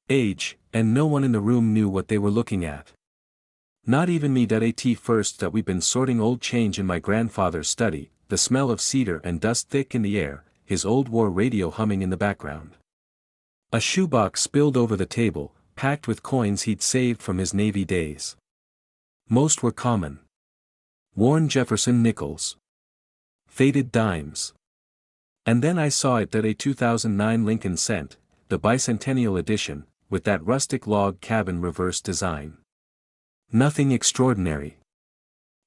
age, and no one in the room knew what they were looking at. Not even me. At first that we'd been sorting old change in my grandfather's study, the smell of cedar and dust thick in the air, his old war radio humming in the background. A shoebox spilled over the table, packed with coins he'd saved from his Navy days. Most were common. Worn Jefferson nickels. Faded dimes. And then I saw it that a 2009 Lincoln Cent, the bicentennial edition, with that rustic log cabin reverse design. Nothing extraordinary.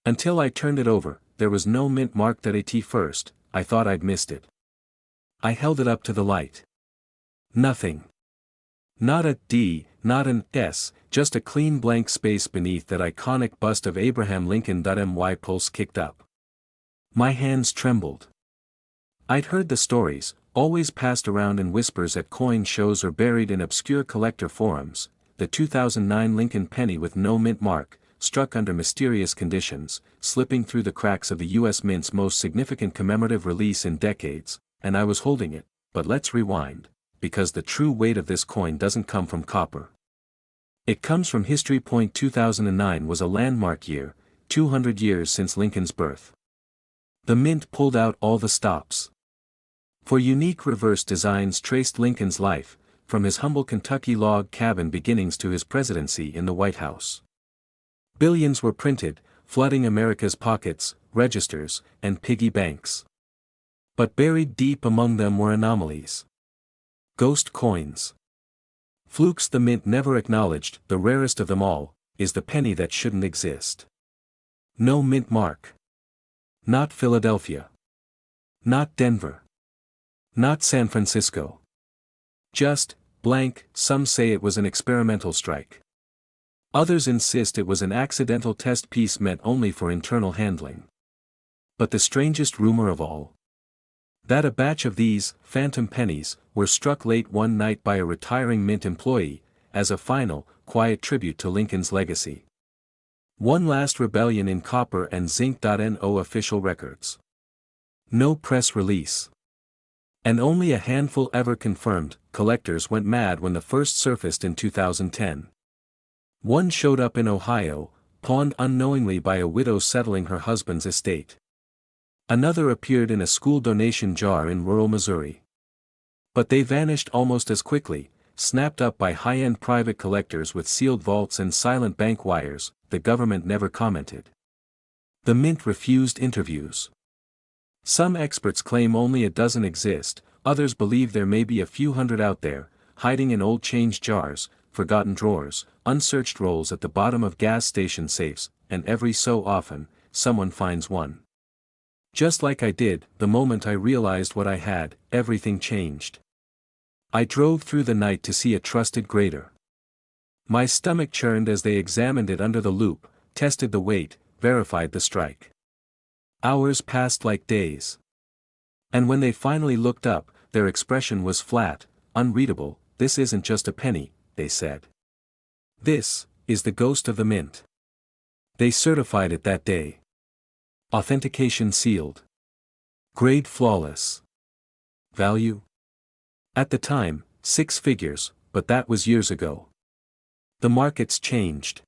Until I turned it over, there was no mint marked at first. I thought I'd missed it. I held it up to the light. Nothing. Not a D, not an S, just a clean blank space beneath that iconic bust of Abraham Lincoln. My pulse kicked up. My hands trembled. I'd heard the stories, always passed around in whispers at coin shows or buried in obscure collector forums. The 2009 Lincoln penny with no mint mark, struck under mysterious conditions, slipping through the cracks of the U.S. Mint's most significant commemorative release in decades, and I was holding it. But let's rewind, because the true weight of this coin doesn't come from copper. It comes from history. 2009 was a landmark year, 200 years since Lincoln's birth. The Mint pulled out all the stops. For unique reverse designs traced Lincoln's life, from his humble Kentucky log cabin beginnings to his presidency in the White House. Billions were printed, flooding America's pockets, registers, and piggy banks. But buried deep among them were anomalies. Ghost coins. Flukes the Mint never acknowledged. The rarest of them all, is the penny that shouldn't exist. No mint mark. Not Philadelphia. Not Denver. Not San Francisco. Just, blank. Some say it was an experimental strike. Others insist it was an accidental test piece meant only for internal handling. But the strangest rumor of all, that a batch of these phantom pennies were struck late one night by a retiring Mint employee, as a final, quiet tribute to Lincoln's legacy. One last rebellion in copper and zinc. No official records. No press release. And only a handful ever confirmed. Collectors went mad when the first surfaced in 2010. One showed up in Ohio, pawned unknowingly by a widow settling her husband's estate. Another appeared in a school donation jar in rural Missouri. But they vanished almost as quickly, snapped up by high-end private collectors with sealed vaults and silent bank wires. The government never commented. The Mint refused interviews. Some experts claim only a dozen exist, others believe there may be a few hundred out there, hiding in old change jars, forgotten drawers, unsearched rolls at the bottom of gas station safes, and every so often, someone finds one. Just like I did, the moment I realized what I had, everything changed. I drove through the night to see a trusted grader. My stomach churned as they examined it under the loupe, tested the weight, verified the strike. Hours passed like days. And when they finally looked up, their expression was flat, unreadable. This isn't just a penny, they said. This is the ghost of the Mint. They certified it that day. Authentication sealed. Grade flawless. Value? At the time, 6 figures, but that was years ago. The market's changed.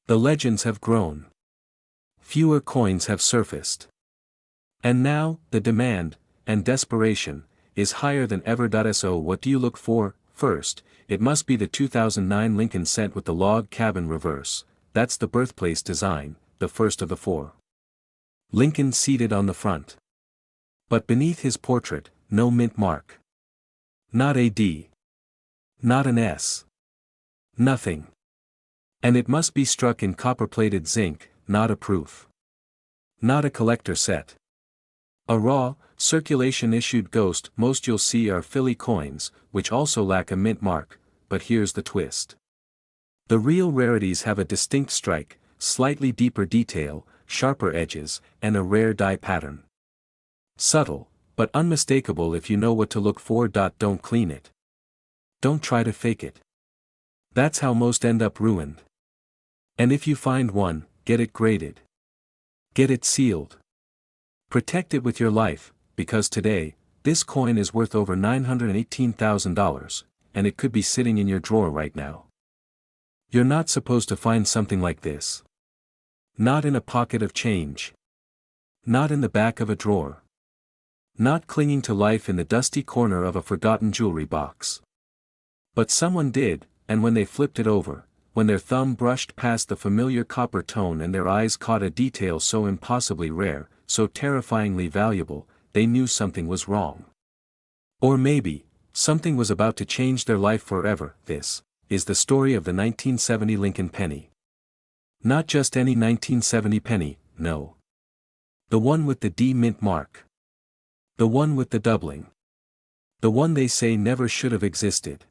The legends have grown. Fewer coins have surfaced. And now, the demand, and desperation, is higher than ever. So what do you look for? First, it must be the 2009 Lincoln Cent with the log cabin reverse. That's the birthplace design, the first of the 4. Lincoln seated on the front. But beneath his portrait, no mint mark. Not a D. Not an S. Nothing. And it must be struck in copper-plated zinc, not a proof. Not a collector set. A raw, circulation-issued ghost. Most you'll see are Philly coins, which also lack a mint mark, but here's the twist. The real rarities have a distinct strike, slightly deeper detail, sharper edges, and a rare die pattern. Subtle, but unmistakable if you know what to look for. Don't clean it. Don't try to fake it. That's how most end up ruined. And if you find one, get it graded. Get it sealed. Protect it with your life, because today, this coin is worth over $918,000, and it could be sitting in your drawer right now. You're not supposed to find something like this. Not in a pocket of change. Not in the back of a drawer. Not clinging to life in the dusty corner of a forgotten jewelry box. But someone did, and when they flipped it over, when their thumb brushed past the familiar copper tone and their eyes caught a detail so impossibly rare, so terrifyingly valuable, they knew something was wrong. Or maybe, something was about to change their life forever. This is the story of the 1970 Lincoln penny. Not just any 1970 penny, no. The one with the D mint mark. The one with the doubling. The one they say never should have existed.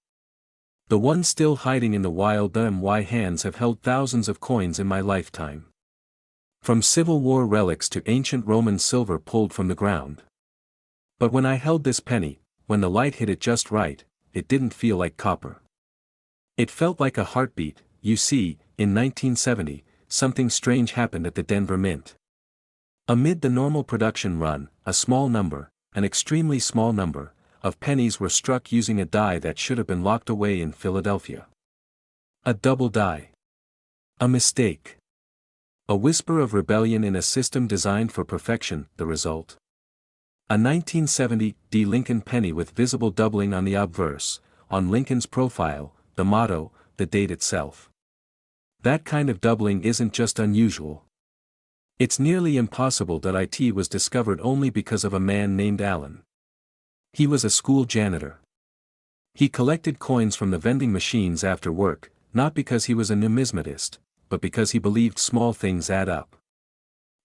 The one still hiding in the wild. My hands have held thousands of coins in my lifetime. From Civil War relics to ancient Roman silver pulled from the ground. But when I held this penny, when the light hit it just right, it didn't feel like copper. It felt like a heartbeat. You see, in 1970, something strange happened at the Denver Mint. Amid the normal production run, a small number, an extremely small number, of pennies were struck using a die that should have been locked away in Philadelphia. A double die. A mistake. A whisper of rebellion in a system designed for perfection. The result? A 1970 D Lincoln penny with visible doubling on the obverse, on Lincoln's profile, the motto, the date itself. That kind of doubling isn't just unusual. It's nearly impossible. It was discovered only because of a man named Allen. He was a school janitor. He collected coins from the vending machines after work, not because he was a numismatist, but because he believed small things add up.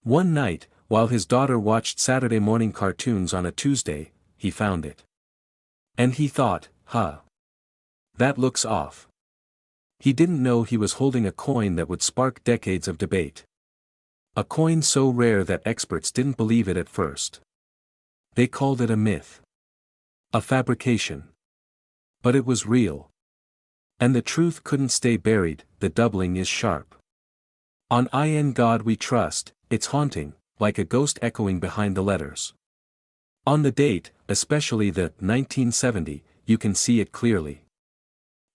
One night, while his daughter watched Saturday morning cartoons on a Tuesday, he found it. And he thought, that looks off. He didn't know he was holding a coin that would spark decades of debate. A coin so rare that experts didn't believe it at first. They called it a myth. A fabrication. But it was real. And the truth couldn't stay buried. The doubling is sharp. On In God We Trust, it's haunting, like a ghost echoing behind the letters. On the date, especially the 1970, you can see it clearly.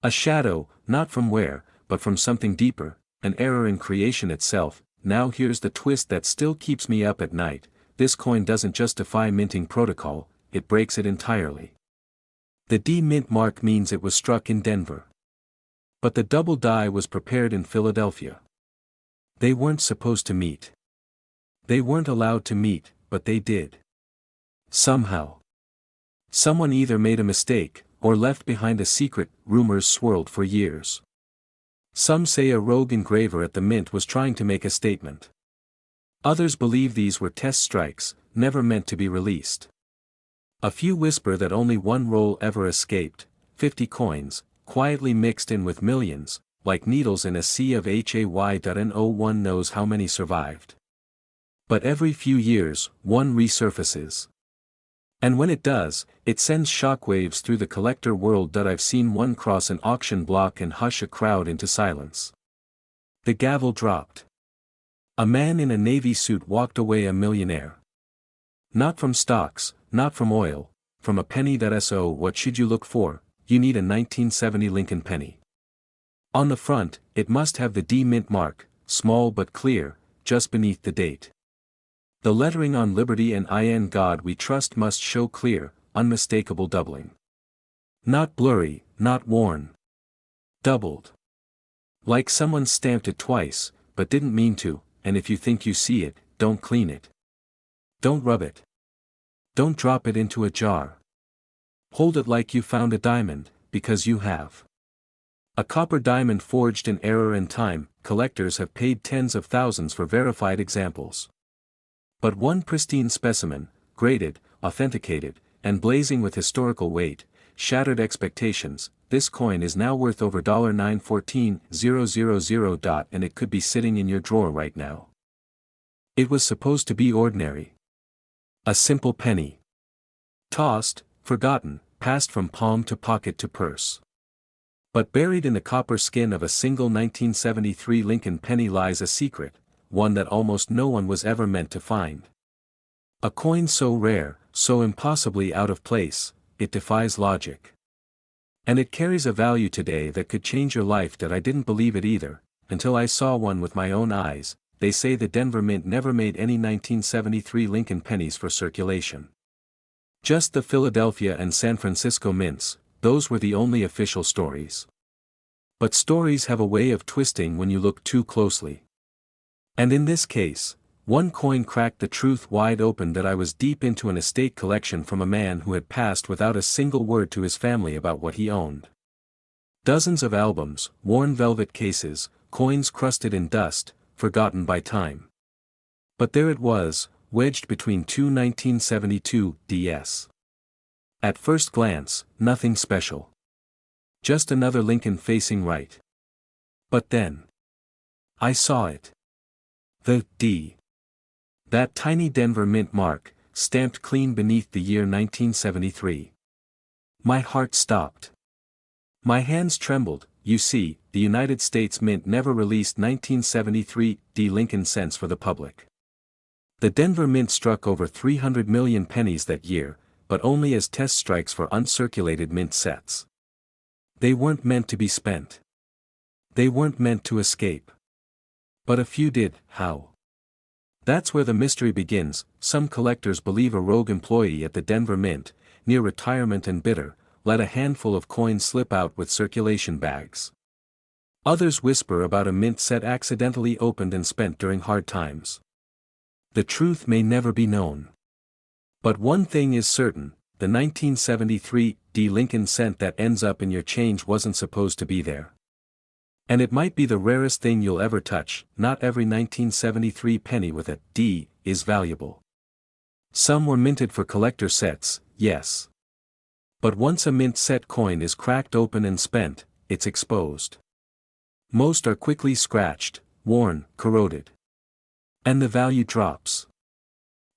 A shadow, not from where, but from something deeper, an error in creation itself. Now here's the twist that still keeps me up at night. This coin doesn't just defy minting protocol, it breaks it entirely. The D mint mark means it was struck in Denver. But the double die was prepared in Philadelphia. They weren't supposed to meet. They weren't allowed to meet, but they did. Somehow. Someone either made a mistake, or left behind a secret. Rumors swirled for years. Some say a rogue engraver at the mint was trying to make a statement. Others believe these were test strikes, never meant to be released. A few whisper that only one roll ever escaped, 50 coins, quietly mixed in with millions, like needles in a sea of hay. No one knows how many survived. But every few years, one resurfaces. And when it does, it sends shockwaves through the collector world. I've seen one cross an auction block and hush a crowd into silence. The gavel dropped. A man in a navy suit walked away a millionaire. Not from stocks, not from oil, from a penny. So what should you look for? You need a 1970 Lincoln penny. On the front, it must have the D mint mark, small but clear, just beneath the date. The lettering on Liberty and In God We Trust must show clear, unmistakable doubling. Not blurry, not worn. Doubled. Like someone stamped it twice, but didn't mean to. And if you think you see it, don't clean it. Don't rub it. Don't drop it into a jar. Hold it like you found a diamond, because you have. A copper diamond forged in error and time. Collectors have paid tens of thousands for verified examples. But one pristine specimen, graded, authenticated, and blazing with historical weight, shattered expectations. This coin is now worth over $914,000. And it could be sitting in your drawer right now. It was supposed to be ordinary. A simple penny. Tossed, forgotten, passed from palm to pocket to purse. But buried in the copper skin of a single 1973 Lincoln penny lies a secret, one that almost no one was ever meant to find. A coin so rare, so impossibly out of place, it defies logic. And it carries a value today that could change your life that I didn't believe it either, until I saw one with my own eyes. They say the Denver Mint never made any 1973 Lincoln pennies for circulation. Just the Philadelphia and San Francisco mints, those were the only official stories. But stories have a way of twisting when you look too closely. And in this case, one coin cracked the truth wide open that I was deep into an estate collection from a man who had passed without a single word to his family about what he owned. Dozens of albums, worn velvet cases, coins crusted in dust, forgotten by time. But there it was, wedged between two 1972 DS. At first glance, nothing special. Just another Lincoln facing right. But then I saw it. The D. That tiny Denver Mint mark, stamped clean beneath the year 1973. My heart stopped. My hands trembled. You see, the United States Mint never released 1973 D Lincoln cents for the public. The Denver Mint struck over 300 million pennies that year, but only as test strikes for uncirculated mint sets. They weren't meant to be spent. They weren't meant to escape. But a few did. How? That's where the mystery begins. Some collectors believe a rogue employee at the Denver Mint, near retirement and bitter, let a handful of coins slip out with circulation bags. Others whisper about a mint set accidentally opened and spent during hard times. The truth may never be known. But one thing is certain, the 1973 D Lincoln cent that ends up in your change wasn't supposed to be there. And it might be the rarest thing you'll ever touch. Not every 1973 penny with a D is valuable. Some were minted for collector sets, yes. But once a mint set coin is cracked open and spent, it's exposed. Most are quickly scratched, worn, corroded. And the value drops.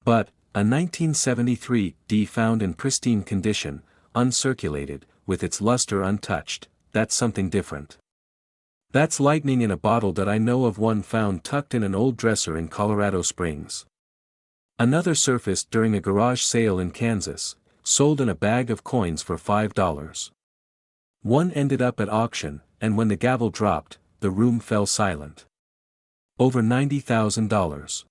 But a 1973 D found in pristine condition, uncirculated, with its luster untouched, that's something different. That's lightning in a bottle. That I know of one found tucked in an old dresser in Colorado Springs. Another surfaced during a garage sale in Kansas, sold in a bag of coins for $5. One ended up at auction, and when the gavel dropped, the room fell silent. Over $90,000.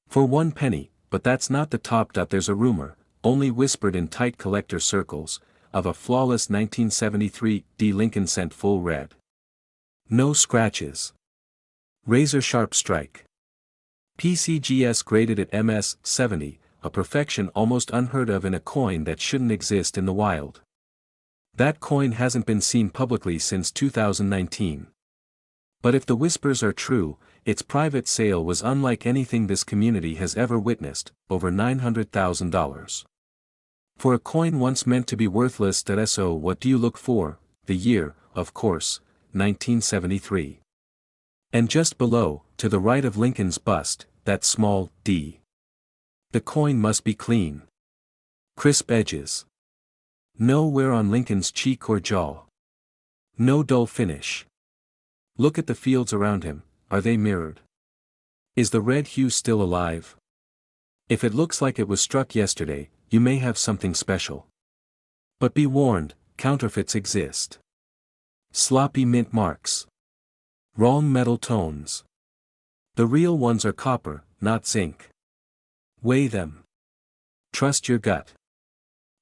For 1 penny, but that's not the top. There's a rumor, only whispered in tight collector circles, of a flawless 1973 D Lincoln cent full red. No scratches. Razor-sharp strike. PCGS graded at MS 70, a perfection almost unheard of in a coin that shouldn't exist in the wild. That coin hasn't been seen publicly since 2019. But if the whispers are true, its private sale was unlike anything this community has ever witnessed, over $900,000. For a coin once meant to be worthless. So what do you look for? The year, of course, 1973. And just below, to the right of Lincoln's bust, that small D. The coin must be clean. Crisp edges. No wear on Lincoln's cheek or jaw. No dull finish. Look at the fields around him, are they mirrored? Is the red hue still alive? If it looks like it was struck yesterday, you may have something special. But be warned, counterfeits exist. Sloppy mint marks. Wrong metal tones. The real ones are copper, not zinc. Weigh them. Trust your gut.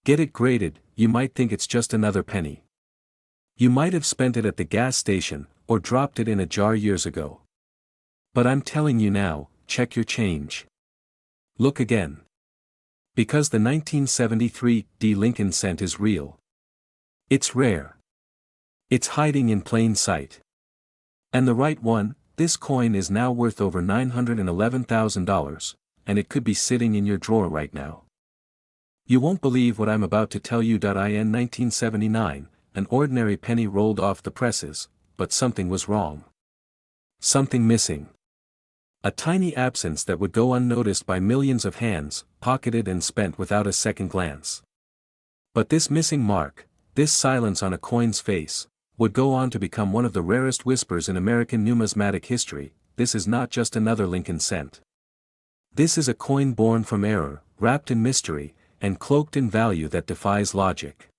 Get it graded. You might think it's just another penny. You might have spent it at the gas station, or dropped it in a jar years ago. But I'm telling you now, check your change. Look again. Because the 1973 D Lincoln cent is real. It's rare. It's hiding in plain sight. And the right one, this coin is now worth over $911,000, and it could be sitting in your drawer right now. You won't believe what I'm about to tell you. In 1979, an ordinary penny rolled off the presses, but something was wrong. Something missing. A tiny absence that would go unnoticed by millions of hands, pocketed and spent without a second glance. But this missing mark, this silence on a coin's face, would go on to become one of the rarest whispers in American numismatic history. This is not just another Lincoln cent. This is a coin born from error, wrapped in mystery, and cloaked in value that defies logic.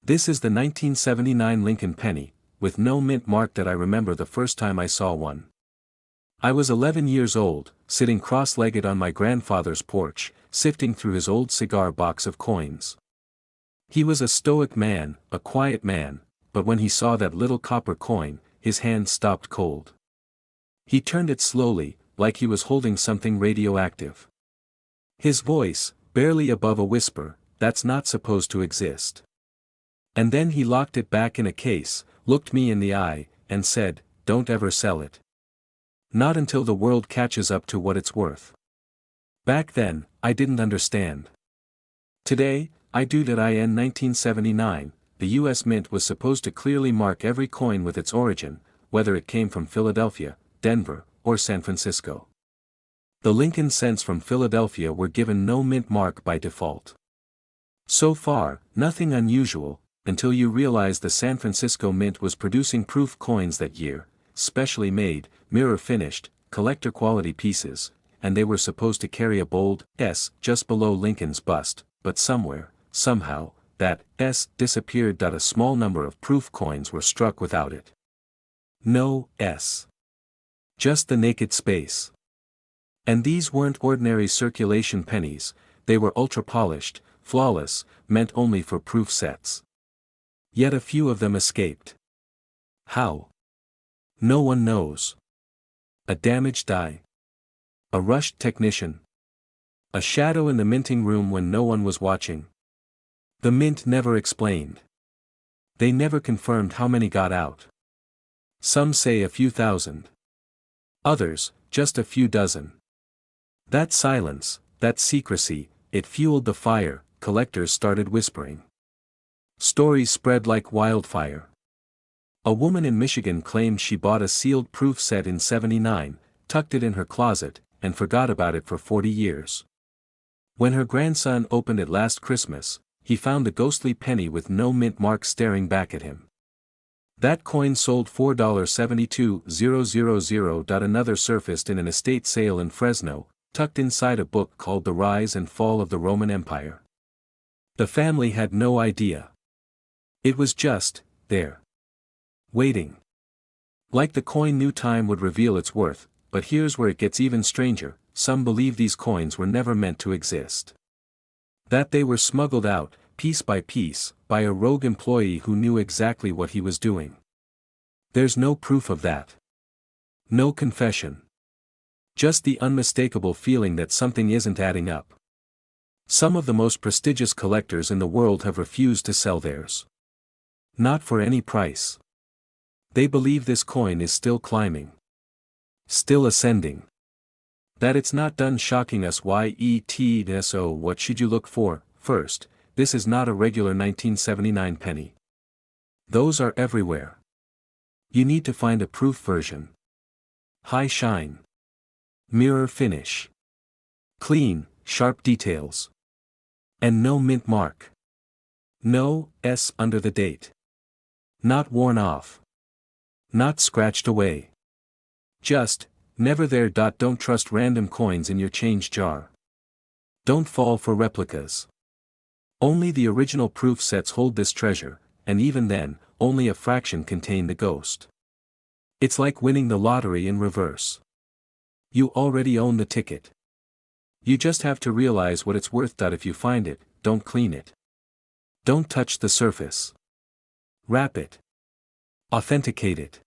This is the 1979 Lincoln penny, with no mint mark that I remember the first time I saw one. I was 11 years old, sitting cross-legged on my grandfather's porch, sifting through his old cigar box of coins. He was a stoic man, a quiet man, but when he saw that little copper coin, his hand stopped cold. He turned it slowly, like he was holding something radioactive. His voice, barely above a whisper, "That's not supposed to exist." And then he locked it back in a case, looked me in the eye, and said, "Don't ever sell it. Not until the world catches up to what it's worth." Back then, I didn't understand. Today, I do that. In 1979, the US Mint was supposed to clearly mark every coin with its origin, whether it came from Philadelphia, Denver, or San Francisco. The Lincoln cents from Philadelphia were given no mint mark by default. So far, nothing unusual, until you realize the San Francisco Mint was producing proof coins that year, specially made, mirror-finished, collector-quality pieces, and they were supposed to carry a bold S just below Lincoln's bust, but somewhere, somehow, that S disappeared. A small number of proof coins were struck without it. No S. Just the naked space. And these weren't ordinary circulation pennies, they were ultra-polished, flawless, meant only for proof sets. Yet a few of them escaped. How? No one knows. A damaged die. A rushed technician. A shadow in the minting room when no one was watching. The mint never explained. They never confirmed how many got out. Some say a few thousand. Others, just a few dozen. That silence, that secrecy, it fueled the fire. Collectors started whispering. Stories spread like wildfire. A woman in Michigan claimed she bought a sealed proof set in '79, tucked it in her closet, and forgot about it for 40 years. When her grandson opened it last Christmas, he found a ghostly penny with no mint mark staring back at him. That coin sold $4.72000. Another surfaced in an estate sale in Fresno, tucked inside a book called The Rise and Fall of the Roman Empire. The family had no idea. It was just there. Waiting. Like the coin knew time would reveal its worth, but here's where it gets even stranger. Some believe these coins were never meant to exist. That they were smuggled out, piece by piece, by a rogue employee who knew exactly what he was doing. There's no proof of that. No confession. Just the unmistakable feeling that something isn't adding up. Some of the most prestigious collectors in the world have refused to sell theirs. Not for any price. They believe this coin is still climbing. Still ascending. That it's not done shocking us. So what should you look for? First, this is not a regular 1979 penny. Those are everywhere. You need to find a proof version. High shine. Mirror finish. Clean, sharp details. And no mint mark. No S under the date. Not worn off. Not scratched away. Just, never there. Don't trust random coins in your change jar. Don't fall for replicas. Only the original proof sets hold this treasure, and even then, only a fraction contain the ghost. It's like winning the lottery in reverse. You already own the ticket. You just have to realize what it's worth. If you find it, don't clean it. Don't touch the surface. Wrap it. Authenticate it.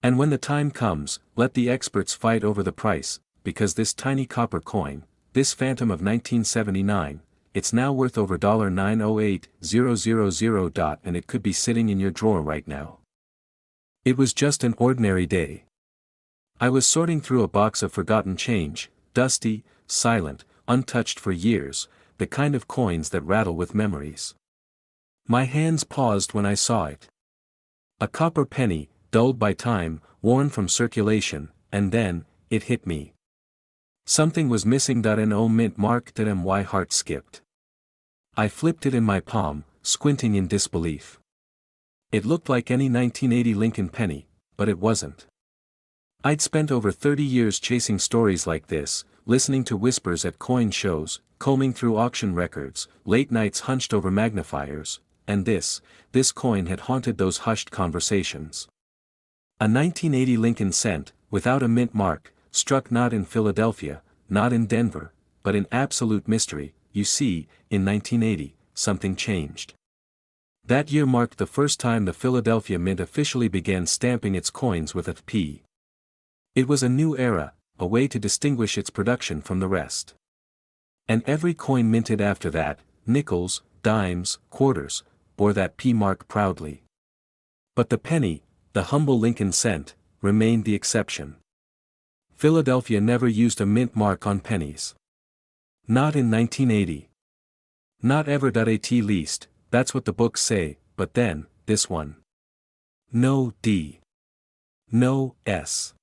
And when the time comes, let the experts fight over the price, because this tiny copper coin, this phantom of 1979, it's now worth over $908,000. And it could be sitting in your drawer right now. It was just an ordinary day. I was sorting through a box of forgotten change, dusty, silent, untouched for years, the kind of coins that rattle with memories. My hands paused when I saw it. A copper penny, dulled by time, worn from circulation, and then, it hit me. Something was missing. No mint mark. My heart skipped. I flipped it in my palm, squinting in disbelief. It looked like any 1980 Lincoln penny, but it wasn't. I'd spent over 30 years chasing stories like this, listening to whispers at coin shows, combing through auction records, late nights hunched over magnifiers, and this coin had haunted those hushed conversations. A 1980 Lincoln cent, without a mint mark, struck not in Philadelphia, not in Denver, but in absolute mystery. You see, in 1980, something changed. That year marked the first time the Philadelphia Mint officially began stamping its coins with a P. It was a new era, a way to distinguish its production from the rest. And every coin minted after that, nickels, dimes, quarters, bore that P mark proudly. But the penny, the humble Lincoln cent, remained the exception. Philadelphia never used a mint mark on pennies. Not in 1980. Not ever. At least, that's what the books say, but then, this one. No D. No S.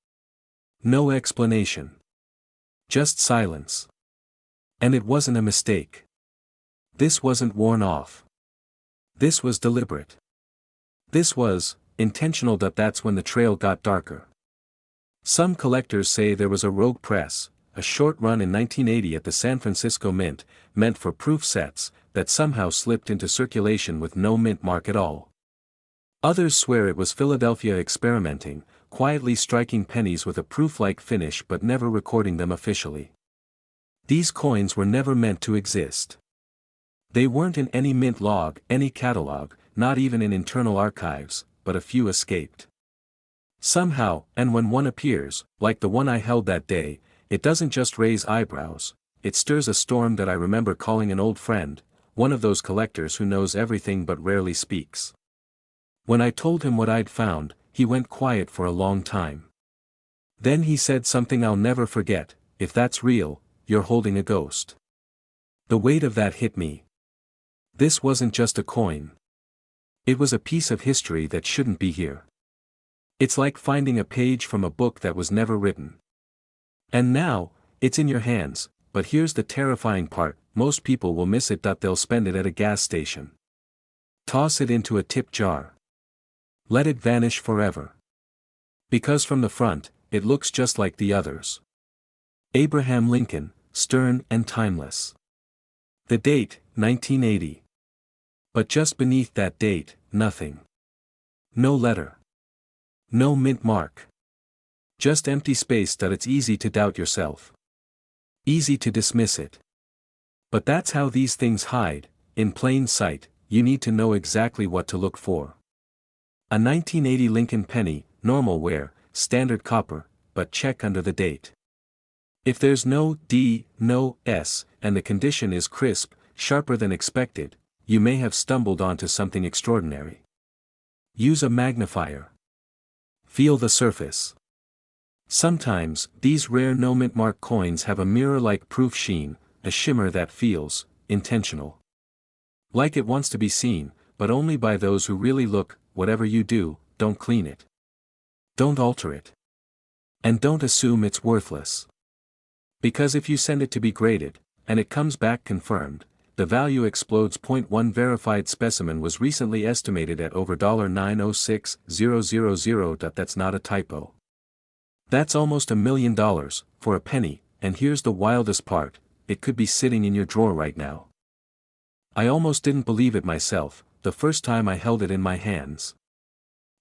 No explanation. Just silence. And it wasn't a mistake. This wasn't worn off. This was deliberate. This was intentional. That's when the trail got darker. Some collectors say there was a rogue press, a short run in 1980 at the San Francisco Mint, meant for proof sets, that somehow slipped into circulation with no mint mark at all. Others swear it was Philadelphia experimenting, quietly striking pennies with a proof-like finish but never recording them officially. These coins were never meant to exist. They weren't in any mint log, any catalog, not even in internal archives, but a few escaped. Somehow, and when one appears, like the one I held that day, it doesn't just raise eyebrows, it stirs a storm that I remember calling an old friend, one of those collectors who knows everything but rarely speaks. When I told him what I'd found, he went quiet for a long time. Then he said something I'll never forget: "If that's real, you're holding a ghost." The weight of that hit me. This wasn't just a coin. It was a piece of history that shouldn't be here. It's like finding a page from a book that was never written. And now, it's in your hands, but here's the terrifying part: most people will miss it. They'll spend it at a gas station. Toss it into a tip jar. Let it vanish forever. Because from the front, it looks just like the others. Abraham Lincoln, stern and timeless. The date, 1980. But just beneath that date, nothing. No letter. No mint mark. Just empty space. It's easy to doubt yourself. Easy to dismiss it. But that's how these things hide, in plain sight. You need to know exactly what to look for. A 1980 Lincoln penny, normal wear, standard copper, but check under the date. If there's no D, no S, and the condition is crisp, sharper than expected, you may have stumbled onto something extraordinary. Use a magnifier. Feel the surface. Sometimes, these rare no mint mark coins have a mirror-like proof sheen, a shimmer that feels intentional. Like it wants to be seen, but only by those who really look. Whatever you do, don't clean it. Don't alter it. And don't assume it's worthless. Because if you send it to be graded, and it comes back confirmed, the value explodes. One verified specimen was recently estimated at over $906,000. That's not a typo. That's almost $1 million, for a penny, and here's the wildest part: it could be sitting in your drawer right now. I almost didn't believe it myself, the first time I held it in my hands.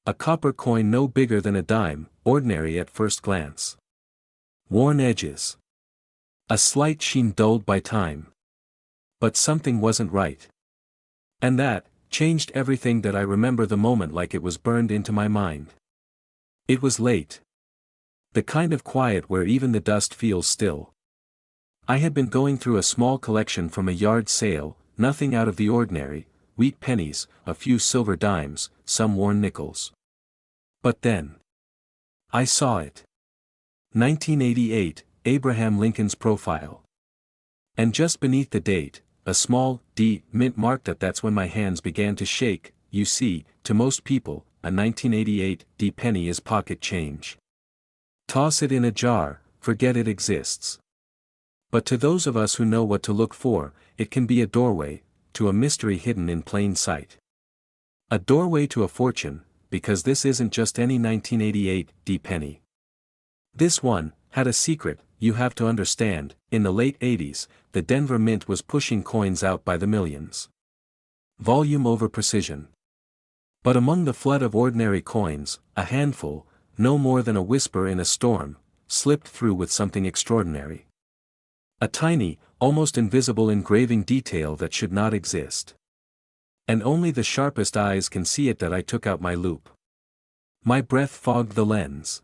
A copper coin no bigger than a dime, ordinary at first glance. Worn edges. A slight sheen dulled by time. But something wasn't right. And that changed everything. That I remember the moment like it was burned into my mind. It was late. The kind of quiet where even the dust feels still. I had been going through a small collection from a yard sale, nothing out of the ordinary. Wheat pennies, a few silver dimes, some worn nickels. But then, I saw it. 1988, Abraham Lincoln's profile. And just beneath the date, a small D mint mark. That's when my hands began to shake. You see, to most people, a 1988 D penny is pocket change. Toss it in a jar, forget it exists. But to those of us who know what to look for, it can be a doorway to a mystery hidden in plain sight. A doorway to a fortune, because this isn't just any 1988 D penny. This one had a secret. You have to understand, in the late 80s, the Denver Mint was pushing coins out by the millions. Volume over precision. But among the flood of ordinary coins, a handful, no more than a whisper in a storm, slipped through with something extraordinary. A tiny, almost invisible engraving detail that should not exist. And only the sharpest eyes can see it. That I took out my loupe. My breath fogged the lens.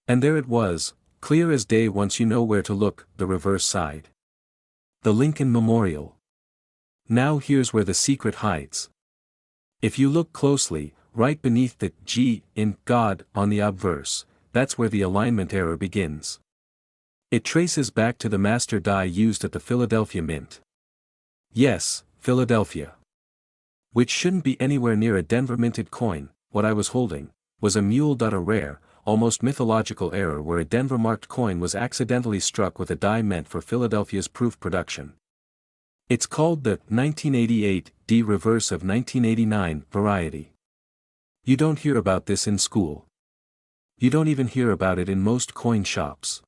And there it was, clear as day once you know where to look, the reverse side. The Lincoln Memorial. Now here's where the secret hides. If you look closely, right beneath the G in God on the obverse, that's where the alignment error begins. It traces back to the master die used at the Philadelphia Mint. Yes, Philadelphia. Which shouldn't be anywhere near a Denver minted coin. What I was holding was a mule. A rare, almost mythological error where a Denver marked coin was accidentally struck with a die meant for Philadelphia's proof production. It's called the 1988 D reverse of 1989 variety. You don't hear about this in school. You don't even hear about it in most coin shops.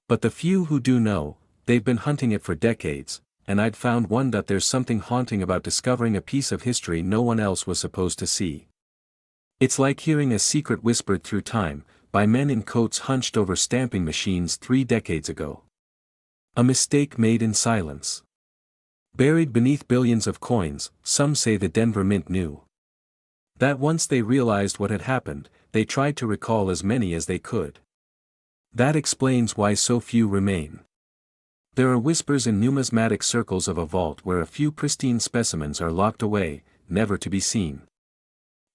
But the few who do know, they've been hunting it for decades, and I'd found one. There's something haunting about discovering a piece of history no one else was supposed to see. It's like hearing a secret whispered through time, by men in coats hunched over stamping machines 3 decades ago. A mistake made in silence. Buried beneath billions of coins, some say the Denver Mint knew. That once they realized what had happened, they tried to recall as many as they could. That explains why so few remain. There are whispers in numismatic circles of a vault where a few pristine specimens are locked away, never to be seen.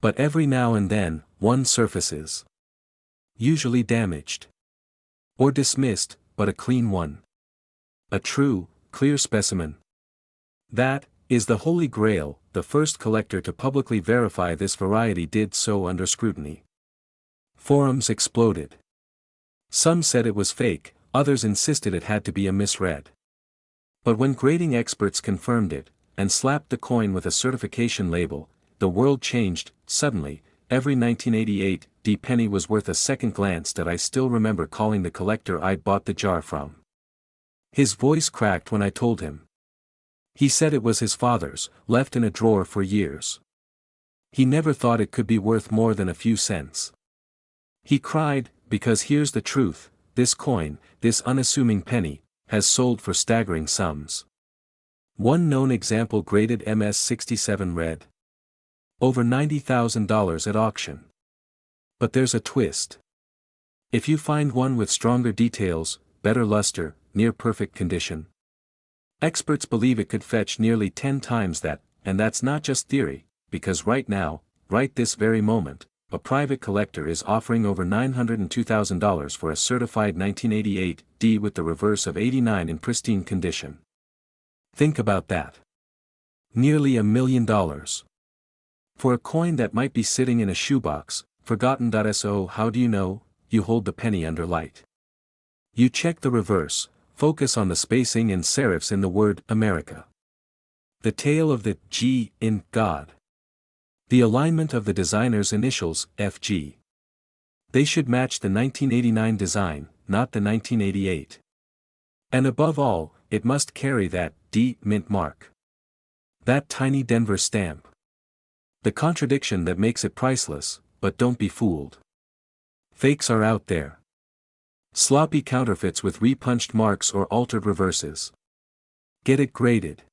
But every now and then, one surfaces. Usually damaged. Or dismissed, but a clean one. A true, clear specimen. That is the Holy Grail. The first collector to publicly verify this variety did so under scrutiny. Forums exploded. Some said it was fake, others insisted it had to be a misread. But when grading experts confirmed it, and slapped the coin with a certification label, the world changed. Suddenly, every 1988 D penny was worth a second glance. That I still remember calling the collector I'd bought the jar from. His voice cracked when I told him. He said it was his father's, left in a drawer for years. He never thought it could be worth more than a few cents. He cried, because here's the truth, this coin, this unassuming penny, has sold for staggering sums. One known example graded MS-67 read. Over $90,000 at auction. But there's a twist. If you find one with stronger details, better luster, near perfect condition, experts believe it could fetch nearly 10 times that, and that's not just theory, because right now, right this very moment, a private collector is offering over $902,000 for a certified 1988 D with the reverse of 89 in pristine condition. Think about that. Nearly $1 million. For a coin that might be sitting in a shoebox, forgotten. So how do you know? You hold the penny under light. You check the reverse, focus on the spacing and serifs in the word America. The tail of the G in God. The alignment of the designer's initials, FG. They should match the 1989 design, not the 1988. And above all, it must carry that D mint mark. That tiny Denver stamp. The contradiction that makes it priceless, but don't be fooled. Fakes are out there. Sloppy counterfeits with repunched marks or altered reverses. Get it graded.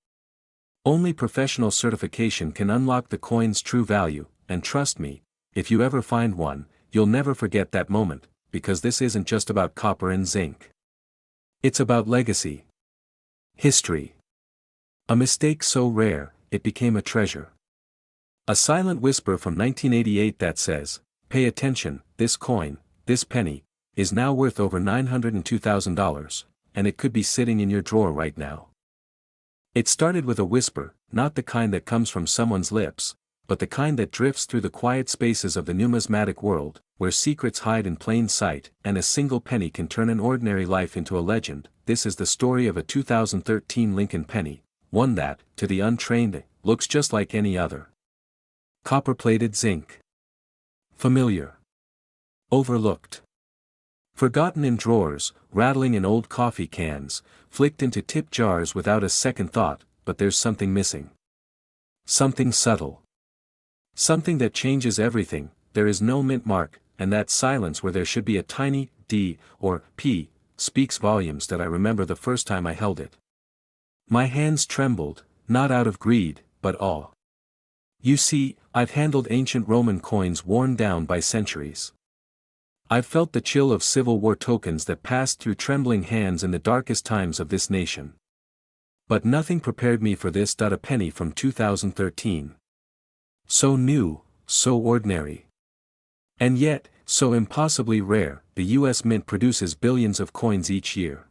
Only professional certification can unlock the coin's true value, and trust me, if you ever find one, you'll never forget that moment, because this isn't just about copper and zinc. It's about legacy. History. A mistake so rare, it became a treasure. A silent whisper from 1988 that says, pay attention, this coin, this penny, is now worth over $902,000, and it could be sitting in your drawer right now. It started with a whisper, not the kind that comes from someone's lips, but the kind that drifts through the quiet spaces of the numismatic world, where secrets hide in plain sight, and a single penny can turn an ordinary life into a legend. This is the story of a 2013 Lincoln penny, one that, to the untrained, looks just like any other. Copper-plated zinc. Familiar. Overlooked. Forgotten in drawers, rattling in old coffee cans, flicked into tip jars without a second thought, but there's something missing. Something subtle. Something that changes everything. There is no mint mark, and that silence where there should be a tiny D or P speaks volumes that I remember the first time I held it. My hands trembled, not out of greed, but awe. You see, I've handled ancient Roman coins worn down by centuries. I've felt the chill of Civil War tokens that passed through trembling hands in the darkest times of this nation. But nothing prepared me for this. A penny from 2013. So new, so ordinary. And yet, so impossibly rare. The US Mint produces billions of coins each year.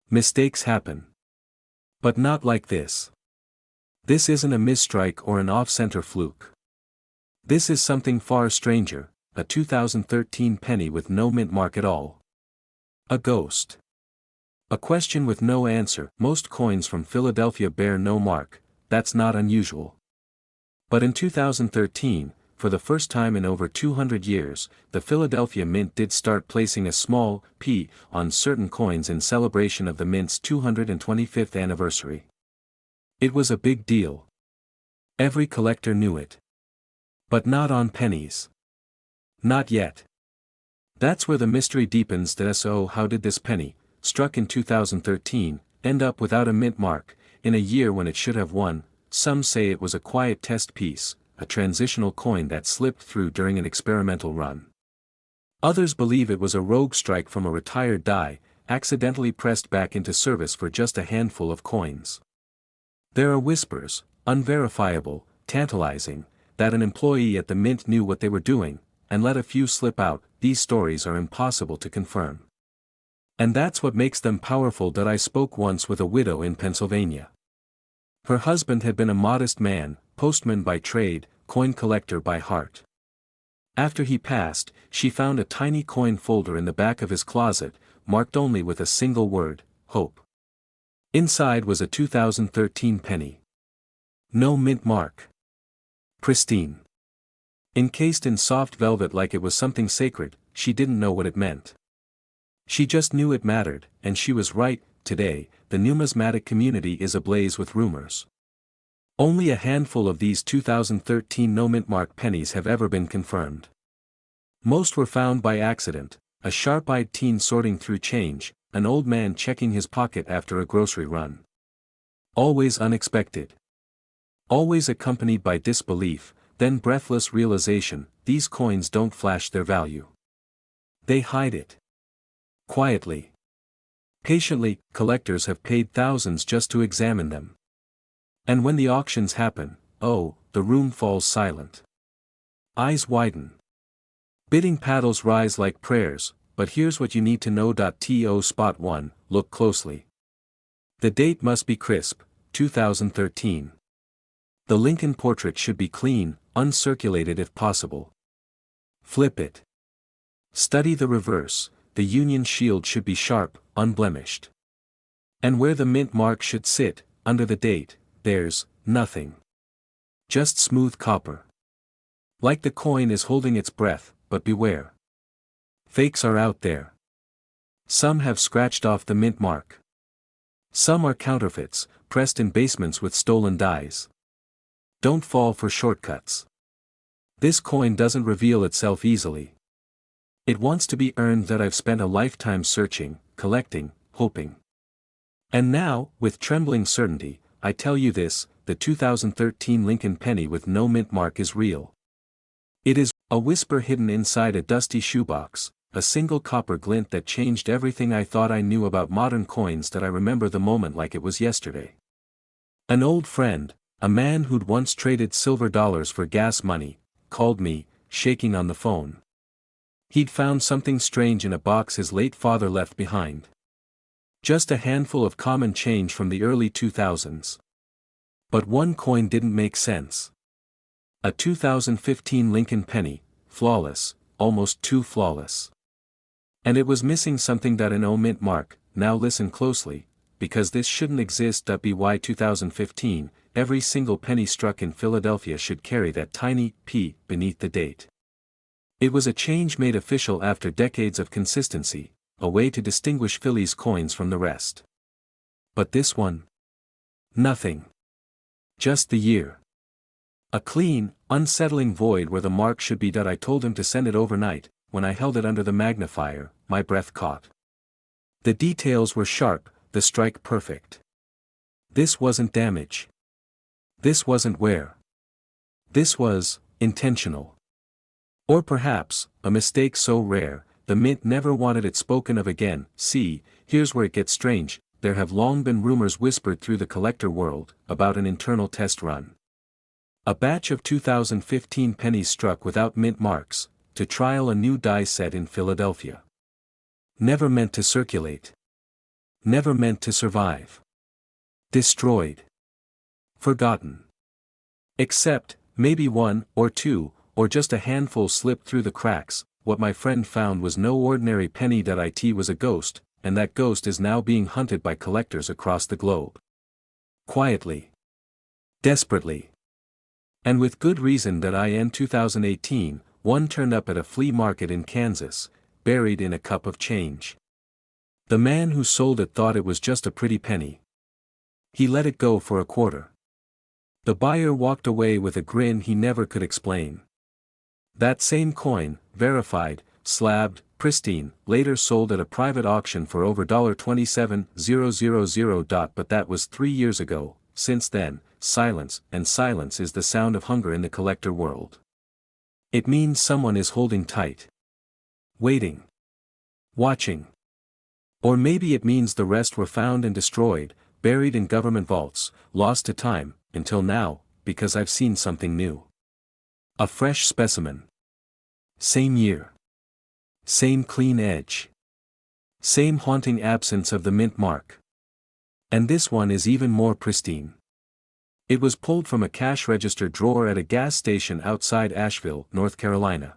Mistakes happen. But not like this. This isn't a misstrike or an off-center fluke. This is something far stranger, a 2013 penny with no mint mark at all. A ghost. A question with no answer. Most coins from Philadelphia bear no mark, that's not unusual. But in 2013, for the first time in over 200 years, the Philadelphia Mint did start placing a small P on certain coins in celebration of the Mint's 225th anniversary. It was a big deal. Every collector knew it. But not on pennies. Not yet. That's where the mystery deepens. So how did this penny, struck in 2013, end up without a mint mark, in a year when it should have won? Some say it was a quiet test piece, a transitional coin that slipped through during an experimental run. Others believe it was a rogue strike from a retired die, accidentally pressed back into service for just a handful of coins. There are whispers, unverifiable, tantalizing, that an employee at the Mint knew what they were doing, and let a few slip out. These stories are impossible to confirm. And that's what makes them powerful. I spoke once with a widow in Pennsylvania. Her husband had been a modest man, postman by trade, coin collector by heart. After he passed, she found a tiny coin folder in the back of his closet, marked only with a single word, hope. Inside was a 2013 penny. No mint mark. Pristine. Encased in soft velvet like it was something sacred. She didn't know what it meant. She just knew it mattered, and she was right. Today, the numismatic community is ablaze with rumors. Only a handful of these 2013 no mint mark pennies have ever been confirmed. Most were found by accident, a sharp-eyed teen sorting through change, an old man checking his pocket after a grocery run. Always unexpected. Always accompanied by disbelief, then breathless realization. These coins don't flash their value. They hide it. Quietly. Patiently, collectors have paid thousands just to examine them. And when the auctions happen, oh, the room falls silent. Eyes widen. Bidding paddles rise like prayers. But here's what you need to know. Spot 1, look closely. The date must be crisp, 2013. The Lincoln portrait should be clean, uncirculated if possible. Flip it. Study the reverse. The Union shield should be sharp, unblemished. And where the mint mark should sit, under the date, there's nothing. Just smooth copper. Like the coin is holding its breath, but beware. Fakes are out there. Some have scratched off the mint mark. Some are counterfeits, pressed in basements with stolen dies. Don't fall for shortcuts. This coin doesn't reveal itself easily. It wants to be earned. I've spent a lifetime searching, collecting, hoping. And now, with trembling certainty, I tell you this, the 2013 Lincoln penny with no mint mark is real. It is a whisper hidden inside a dusty shoebox, a single copper glint that changed everything I thought I knew about modern coins. I remember the moment like it was yesterday. An old friend, a man who'd once traded silver dollars for gas money, called me, shaking on the phone. He'd found something strange in a box his late father left behind. Just a handful of common change from the early 2000s. But one coin didn't make sense. A 2015 Lincoln penny, flawless, almost too flawless. And it was missing something. An no mint mark. Now listen closely, because this shouldn't exist. By 2015, every single penny struck in Philadelphia should carry that tiny P beneath the date. It was a change made official after decades of consistency, a way to distinguish Philly's coins from the rest. But this one? Nothing. Just the year. A clean, unsettling void where the mark should be. I told him to send it overnight. When I held it under the magnifier, my breath caught. The details were sharp, the strike perfect. This wasn't damage. This wasn't wear. This was intentional. Or perhaps, a mistake so rare, the mint never wanted it spoken of again. See, here's where it gets strange. There have long been rumors whispered through the collector world about an internal test run. A batch of 2015 pennies struck without mint marks, to trial a new die set in Philadelphia. Never meant to circulate. Never meant to survive. Destroyed. Forgotten. Except, maybe one, or two, or just a handful slipped through the cracks. What my friend found was no ordinary penny. It was a ghost, and that ghost is now being hunted by collectors across the globe. Quietly. Desperately. And with good reason. In 2018, one turned up at a flea market in Kansas, buried in a cup of change. The man who sold it thought it was just a pretty penny. He let it go for a quarter. The buyer walked away with a grin he never could explain. That same coin, verified, slabbed, pristine, later sold at a private auction for over $27,000. But that was 3 years ago. Since then, silence, and silence is the sound of hunger in the collector world. It means someone is holding tight. Waiting. Watching. Or maybe it means the rest were found and destroyed, buried in government vaults, lost to time, until now, because I've seen something new. A fresh specimen. Same year. Same clean edge. Same haunting absence of the mint mark. And this one is even more pristine. It was pulled from a cash register drawer at a gas station outside Asheville, North Carolina.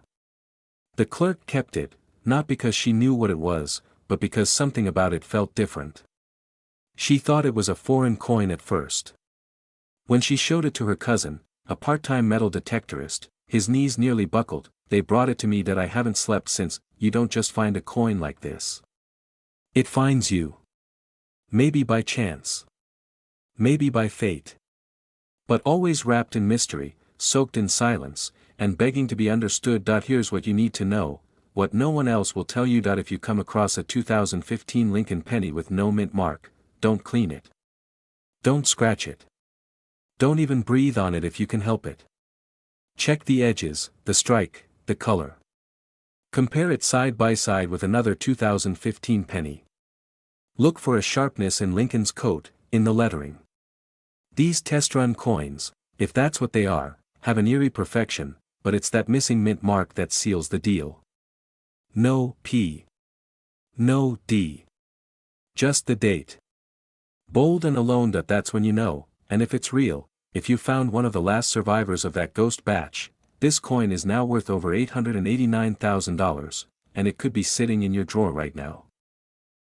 The clerk kept it, not because she knew what it was, but because something about it felt different. She thought it was a foreign coin at first. When she showed it to her cousin, a part-time metal detectorist, his knees nearly buckled. They brought it to me. I haven't slept since. You don't just find a coin like this. It finds you. Maybe by chance. Maybe by fate. But always wrapped in mystery, soaked in silence, and begging to be understood. Here's what you need to know, what no one else will tell you. If you come across a 2015 Lincoln penny with no mint mark, don't clean it. Don't scratch it. Don't even breathe on it if you can help it. Check the edges, the strike, the color. Compare it side by side with another 2015 penny. Look for a sharpness in Lincoln's coat, in the lettering. These test-run coins, if that's what they are, have an eerie perfection, but it's that missing mint mark that seals the deal. No P. No D. Just the date. Bold and alone. That's when you know, and if it's real, if you found one of the last survivors of that ghost batch, this coin is now worth over $889,000, and it could be sitting in your drawer right now.